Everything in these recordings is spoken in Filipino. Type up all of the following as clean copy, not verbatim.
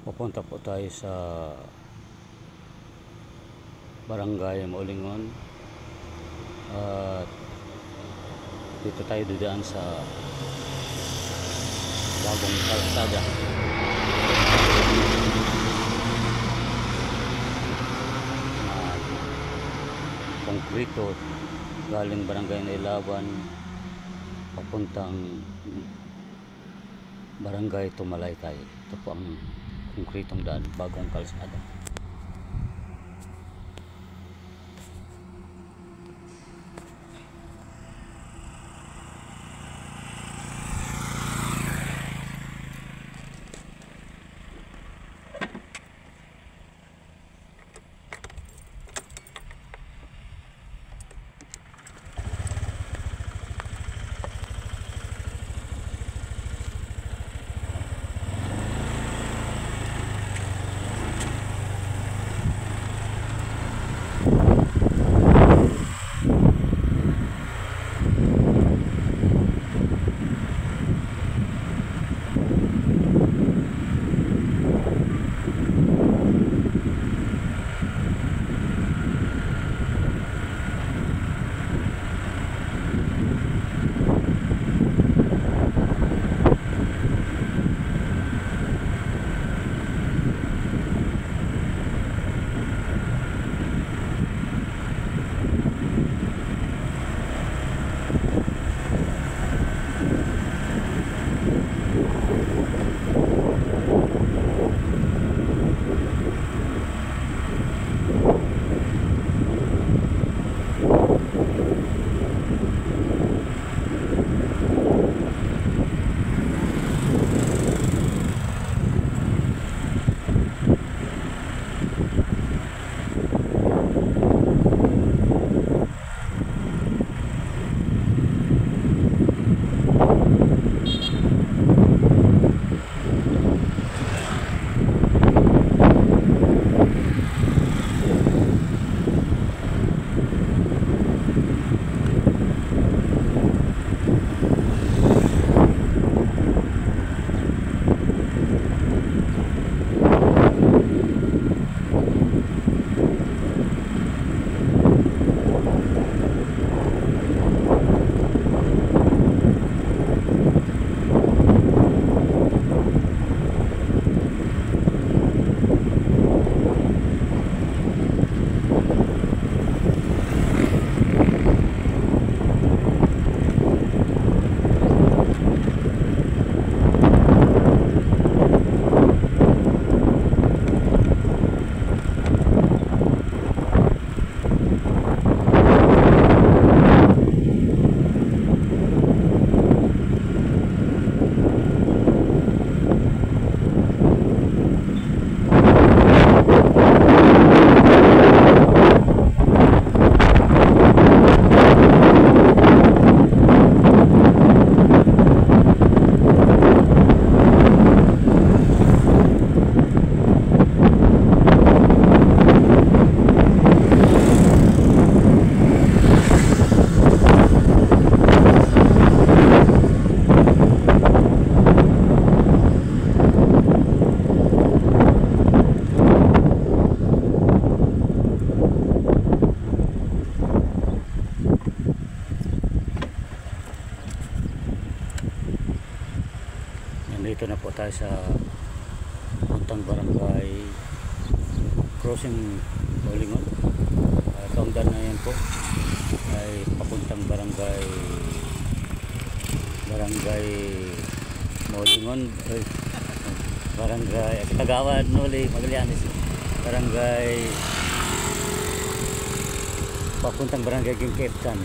Pupunta po tayo sa Barangay Maulingon at dito tayo dudaan sa bagong kalsada na konkrito galing Barangay Nailaban papuntang Barangay Tumalaytay. Ito po ang konkretong daan, bagong kalsada. Nandito na po tayo sa puntang Barangay Crossing Maulingon. Ito ang daan na yan po ay papuntang Barangay Maulingon, Barangay Kagawad Noli Magallanes, Barangay papuntang Barangay Gingkeptan.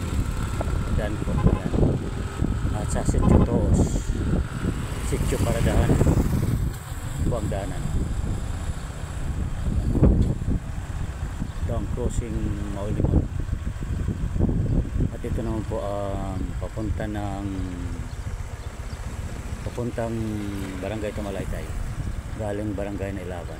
Daan po yan. At sa Sitio Toos, Sitio Paradahan po ang daanan. Ito ang Crossing Maulingon. At ito naman po ang papuntang Barangay Tumalaytay galing Barangay Nailaban.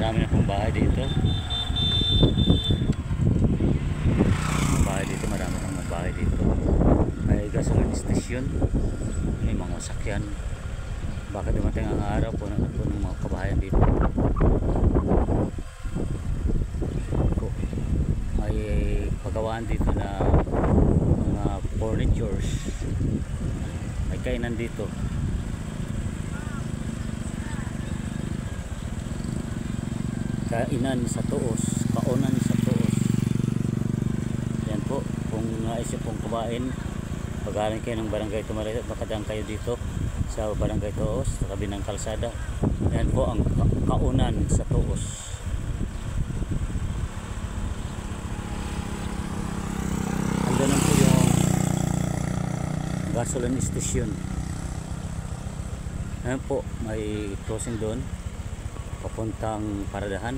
marami na pong bahay dito. Marami ng mga bahay dito. May gasoline station, may mga sakyan. Baka dumating ang araw po ng mga kabahayan dito. May pagawaan dito na mga furnitures. May kainan dito. Kainan sa tuos, kaunan sa tuos. Yan po, kung naisip pong kumain, pag-aaral kayo ng barangay Tumaray, makadang kayo dito sa barangay Tuos, sa tabi ng kalsada. Yan po ang kaunan sa tuos. Andun po yung gasoline station. Ayan po, may crossing doon papuntang Paradahan.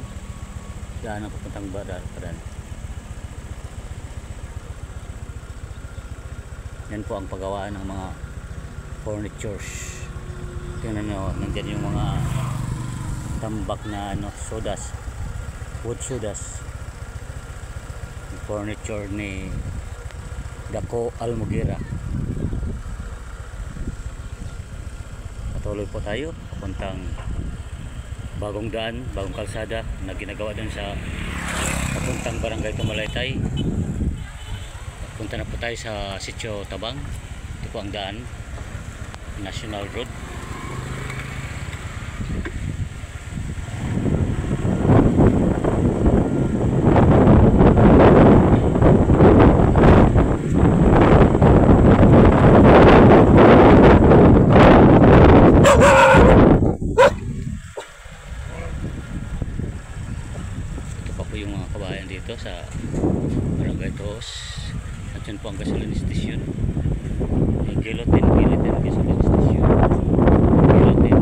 Yan ang papuntang Paradahan. Yan po ang paggawaan ng mga furnitures. Tingnan nyo, nandyan yung mga tambak na sodas, wood sodas. Yung furniture ni Daco Almoguera. Patuloy po tayo papuntang bagong daan, bagong kalsada na ginagawa din sa papuntang barangay Tumalaytay. Punta na po tayo sa Sitio Tabang. Ito po ang daan, National Road. Ito pa po yung mga kabayan dito sa barangay Tuos. At yun po ang gasoline station. Yung Gilotin gasoline station. Gilotin.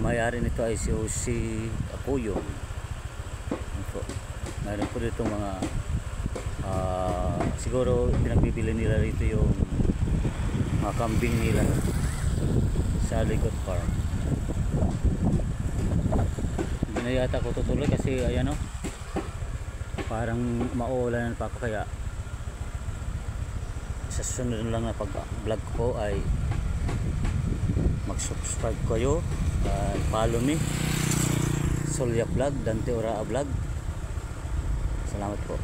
May-ari nito ay si Jose Acuyo. Mayroon po dito mga siguro pinagbibili nila rito yung mga kambing nila sa Ligot Farm. Hindi na yata ko tutuloy kasi ayan o, parang mauulanan pa ako, kaya sa sunod lang na pag vlog ko ay mag-subscribe kayo, follow me, Solya Vlog, Dante Oraa Vlog. Salamat po.